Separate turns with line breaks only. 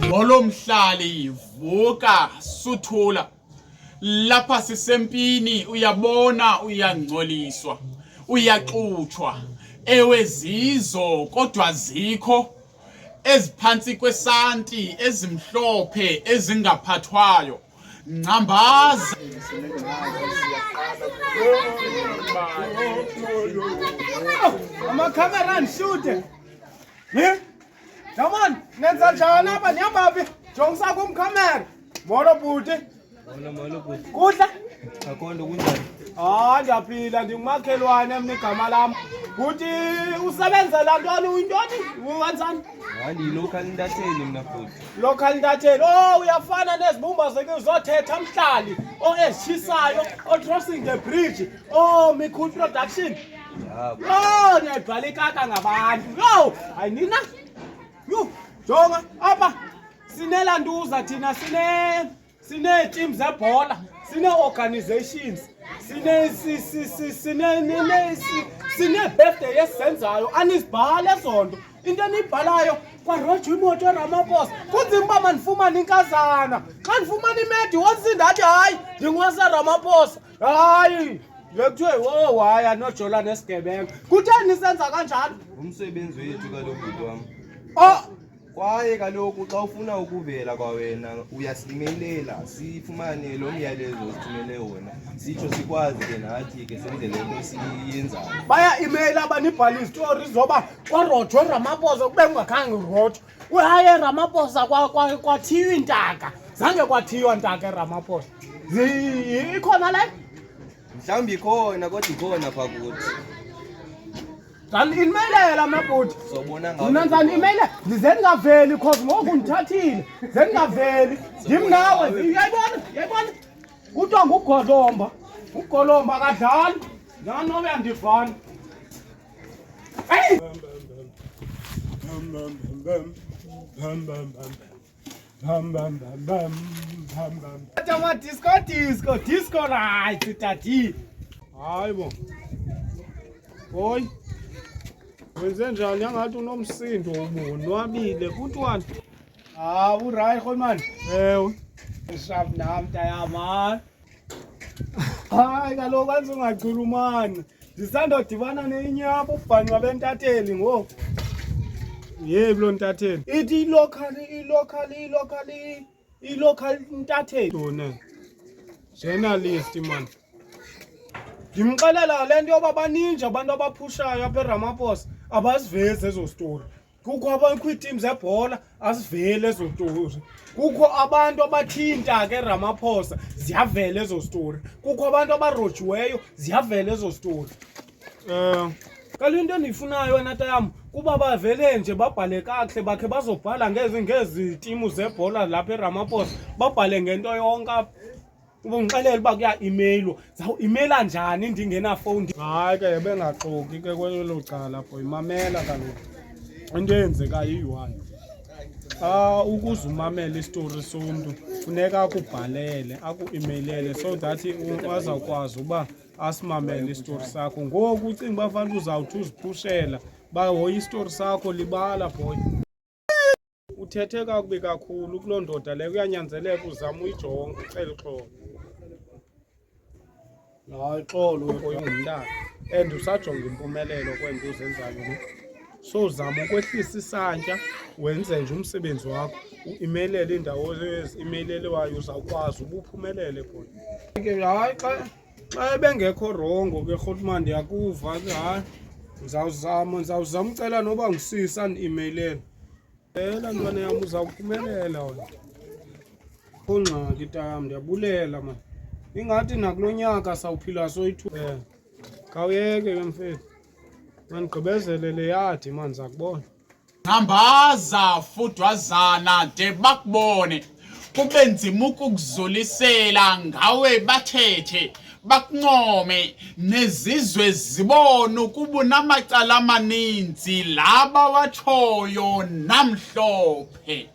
Ngolomhlali vuka suthula. Lapha sisempini uyabona uyangcoliswa. Uyaxutshwa. Ewezizo kodwa zikho eziphansi kwesanti ezimhlophe ezingaphathwayo. Ngcambaza
Camera and shoot. Come on, nenza njani apha nihamba phi? Jongisa kum camera. Molo bhuti. Kudla?
Akonto kunjani?
Ndiyaphila ndingumakhelwane mna igama lam. Bhuti usebenzela ntoni uyintoni? Wenzani?
Local ntatheli mna bhuti.
Local ntatheli. Uyafana nezibumba zekuzothetha mhlali. Ezitshisayo, crossing the bridge. Mikhulu production. Niyayibhala ikaka ngabantu. Ayinina? Jonga apha sinelantuza thina sine-team zebhola, sine-organizations, sine-birthday esizenzayo anizibhala ezonto. Into eniyibhalayo kwaRojo imoto eRamaphosa kunzima uba mandifumane inkazana. Xa ndifumana imedi wonsindathi hayi ndingoseRamaphosa. Hayi lekuthiwe hayi anojola nesigebenga. Kutheni nisenza kanjalo?
Umsebenzi wethu kaloku bhuti wam. Kwaye kaloku xa ufuna ukuvela kwawena uyasimelela sifumane lo myalezo sithumele wona sitsho sikwazi ke nathi ke senze le nto siyenzayo.
Baya-imeyila abanibhala izitori zoba kwaRojo eRamaphosa kube kungakhange uRojo. Hayi eRamaphosa kwathiwa intaka. Zange kwathiwa ntaka eRamaphosa. Ikhona le?
Mhlawumbi ikhona kodwa ikhona phaa kuthi.
Imeyila mabhuti.
Sobona ngawo.
Mna ndizani-imeyile ndize ndingaveli because ngoku ndithathile. Ze ndingaveli. Ndim nawe. Uyayibona? Kuthiwa ngugolomba. Ugolomba akadlali. Nani nobe andivani. Disco right tati. Hayibo. Hoy. Wenze njani angathi unomsindo ubonwabile kuthiwani? Urayi khona ewe. Shap nam tayama. Hayi kaloku anze ungachulumani. Ndisandodibana nenyapho ubhanqa bentatheli ngoku. Yebi lo ntatheli. Ithi i-local ntatheli. Yona. Journalist man. Ndimxelela le nto yoba baninji abantu abaphushayo apha eRamaphosa abazivezi ezo story. Kukho abakwiitim zebhola azivele ezo story. Kukho abantu abathinta ke eRamaphosa ziyavela ezo story. Kukho abantu abarojiweyo ziyavela ezo story. Kalo into endiyifunayo wena tayam kuba bavele nje babhale kakuhle bakhe bazobhala ngezi timu zebhola lapha eRamaphosa babhale ngento yonke apha. Ubungixelela uba kuya-imeyilwa. Zawu-imeyila njani ndingenafowuni? Hayi ke bengaxoki ke kwelo cala boy. Mamela kaloku. Into eyenzekayo iyi-one. Ukuze umamele isitori somntu funeka akubhalele, aku-imeyilele so that azawukwazi uba asimamele isitori sakho. Ngoku ucinga uba fanele uzawuthi uziphushela bahoya isitori sakho libala boy. Uthethe kakubi kakhulu kuloo ndoda leyo kuyanyanzeleka uzame uyijonge ucele xolo. Hayi xolo ungumntana and usajonga impumelelo kwento uzenzayo. So zama ukwehlisa isantya wenze nje umsebenzi wakho u-imeylele indawo ezi-imeylelwayo uzawukwazi uba uphumelele khona. Hayi xa ebengekho rongo ke Rhotman ndiyakuva ke hayi ndizawuzama ucela noba ngusisa ndi-imeylele. Phela ntwana yam uzawuphumelela wena. Ngxaki tayam ndiyabulela man. Ingathi nakulo nyaka sawuphila soyi-2. Khawuyeke ke mfethu. Mandigqibezele le yadi man ndiza kubona.
Ngambaza fudwazana de bakubone. Kube nzima ukukuzulisela ngawe bathethe bakuncome nezizwe zibone ukuba namacala amaninzi laba watshoyo namhlophe.